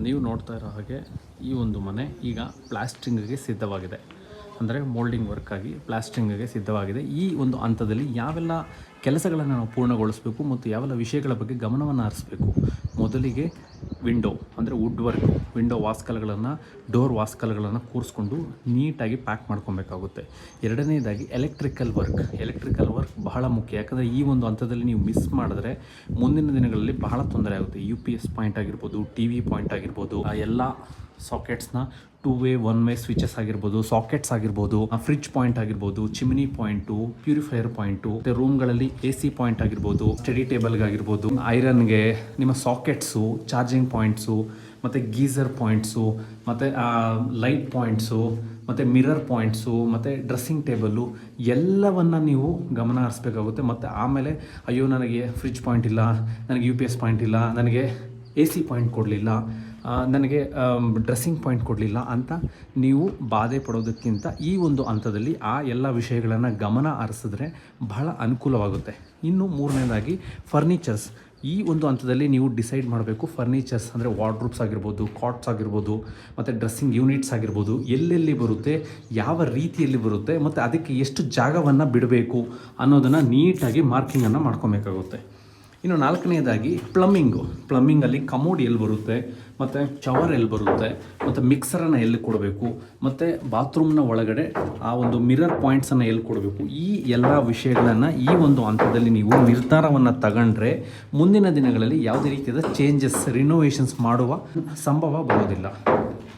ನೀವು ನೋಡ್ತಾ ಇರೋ ಹಾಗೆ ಈ ಒಂದು ಮನೆ ಈಗ ಪ್ಲಾಸ್ಟ್ರಿಂಗ್ಗೆ ಸಿದ್ಧವಾಗಿದೆ. ಅಂದರೆ ಮೋಲ್ಡಿಂಗ್ ವರ್ಕಾಗಿ ಪ್ಲಾಸ್ಟ್ರಿಂಗ್ಗೆ ಸಿದ್ಧವಾಗಿದೆ. ಈ ಒಂದು ಹಂತದಲ್ಲಿ ಯಾವೆಲ್ಲ ಕೆಲಸಗಳನ್ನು ನಾವು ಪೂರ್ಣಗೊಳಿಸಬೇಕು ಮತ್ತು ಯಾವೆಲ್ಲ ವಿಷಯಗಳ ಬಗ್ಗೆ ಗಮನವನ್ನು ಹರಿಸಬೇಕು. ಮೊದಲಿಗೆ ವಿಂಡೋ ಅಂದರೆ ವುಡ್ ವರ್ಕ್, ವಿಂಡೋ ವಾಸ್ಕಲ್ಗಳನ್ನು, ಡೋರ್ ವಾಸ್ಕಲ್ಗಳನ್ನು ಕೂರಿಸ್ಕೊಂಡು ನೀಟಾಗಿ ಪ್ಯಾಕ್ ಮಾಡ್ಕೊಬೇಕಾಗುತ್ತೆ. ಎರಡನೇದಾಗಿ ಎಲೆಕ್ಟ್ರಿಕಲ್ ವರ್ಕ್ ಬಹಳ ಮುಖ್ಯ. ಯಾಕಂದರೆ ಈ ಒಂದು ಹಂತದಲ್ಲಿ ನೀವು ಮಿಸ್ ಮಾಡಿದ್ರೆ ಮುಂದಿನ ದಿನಗಳಲ್ಲಿ ಬಹಳ ತೊಂದರೆ ಆಗುತ್ತೆ. UPS ಪಾಯಿಂಟ್ ಆಗಿರ್ಬೋದು, TV ಪಾಯಿಂಟ್ ಆಗಿರ್ಬೋದು, ಎಲ್ಲ ಸಾಕೆಟ್ಸ್ನ 2 ವೇ 1 ವೇ ಸ್ವಿಚಸ್ ಆಗಿರ್ಬೋದು, ಸಾಕೆಟ್ಸ್ ಆಗಿರ್ಬೋದು, ಫ್ರಿಡ್ಜ್ ಪಾಯಿಂಟ್ ಆಗಿರ್ಬೋದು, ಚಿಮಿನಿ ಪಾಯಿಂಟು, ಪ್ಯೂರಿಫೈಯರ್ ಪಾಯಿಂಟು, ಮತ್ತು ರೂಮ್ಗಳಲ್ಲಿ AC ಪಾಯಿಂಟ್ ಆಗಿರ್ಬೋದು, ಸ್ಟಡಿ ಟೇಬಲ್ಗಾಗಿರ್ಬೋದು, ಐರನ್ಗೆ, ನಿಮ್ಮ ಸಾಕೆಟ್ಸು, ಚಾರ್ಜಿಂಗ್ ಪಾಯಿಂಟ್ಸು, ಮತ್ತು ಗೀಸರ್ ಪಾಯಿಂಟ್ಸು, ಮತ್ತು ಲೈಟ್ ಪಾಯಿಂಟ್ಸು, ಮತ್ತು ಮಿರರ್ ಪಾಯಿಂಟ್ಸು, ಮತ್ತು ಡ್ರೆಸ್ಸಿಂಗ್ ಟೇಬಲ್ಲು ಎಲ್ಲವನ್ನು ನೀವು ಗಮನ ಹರಿಸ್ಬೇಕಾಗುತ್ತೆ. ಮತ್ತು ಆಮೇಲೆ ಅಯ್ಯೋ ನನಗೆ ಫ್ರಿಡ್ಜ್ ಪಾಯಿಂಟ್ ಇಲ್ಲ, ನನಗೆ UPS ಪಾಯಿಂಟ್ ಇಲ್ಲ, ನನಗೆ AC ಪಾಯಿಂಟ್ ಕೊಡಲಿಲ್ಲ, ನನಗೆ ಡ್ರೆಸ್ಸಿಂಗ್ ಪಾಯಿಂಟ್ ಕೊಡಲಿಲ್ಲ ಅಂತ ನೀವು ಬಾಧೆ ಪಡೋದಕ್ಕಿಂತ ಈ ಒಂದು ಹಂತದಲ್ಲಿ ಆ ಎಲ್ಲ ವಿಷಯಗಳನ್ನು ಗಮನ ಹರಿಸಿದ್ರೆ ಬಹಳ ಅನುಕೂಲವಾಗುತ್ತೆ. ಇನ್ನು ಮೂರನೇದಾಗಿ ಫರ್ನಿಚರ್ಸ್. ಈ ಒಂದು ಹಂತದಲ್ಲಿ ನೀವು ಡಿಸೈಡ್ ಮಾಡಬೇಕು. ಫರ್ನಿಚರ್ಸ್ ಅಂದರೆ ವಾರ್ಡ್ರೂಬ್ಸ್ ಆಗಿರ್ಬೋದು, ಕಾಟ್ಸ್ ಆಗಿರ್ಬೋದು, ಮತ್ತು ಡ್ರೆಸ್ಸಿಂಗ್ ಯೂನಿಟ್ಸ್ ಆಗಿರ್ಬೋದು, ಎಲ್ಲೆಲ್ಲಿ ಬರುತ್ತೆ, ಯಾವ ರೀತಿಯಲ್ಲಿ ಬರುತ್ತೆ, ಮತ್ತು ಅದಕ್ಕೆ ಎಷ್ಟು ಜಾಗವನ್ನು ಬಿಡಬೇಕು ಅನ್ನೋದನ್ನು ನೀಟಾಗಿ ಮಾರ್ಕಿಂಗನ್ನು ಮಾಡ್ಕೊಬೇಕಾಗುತ್ತೆ. ಇನ್ನು ನಾಲ್ಕನೇದಾಗಿ ಪ್ಲಮ್ಮಿಂಗಲ್ಲಿ ಕಮೋಡ್ ಎಲ್ಲಿ ಬರುತ್ತೆ, ಮತ್ತು ಶವರ್ ಎಲ್ಲಿ ಬರುತ್ತೆ, ಮತ್ತು ಮಿಕ್ಸರನ್ನು ಎಲ್ಲಿ ಕೊಡಬೇಕು, ಮತ್ತು ಬಾತ್ರೂಮ್ನ ಒಳಗಡೆ ಆ ಒಂದು ಮಿರರ್ ಪಾಯಿಂಟ್ಸನ್ನು ಎಲ್ಲಿ ಕೊಡಬೇಕು, ಈ ಎಲ್ಲ ವಿಷಯಗಳನ್ನು ಈ ಒಂದು ಹಂತದಲ್ಲಿ ನೀವು ನಿರ್ಧಾರವನ್ನು ತಗೊಂಡ್ರೆ ಮುಂದಿನ ದಿನಗಳಲ್ಲಿ ಯಾವುದೇ ರೀತಿಯಾದ ಚೇಂಜಸ್, ರಿನೋವೇಷನ್ಸ್ ಮಾಡುವ ಸಂಭವ ಬರೋದಿಲ್ಲ.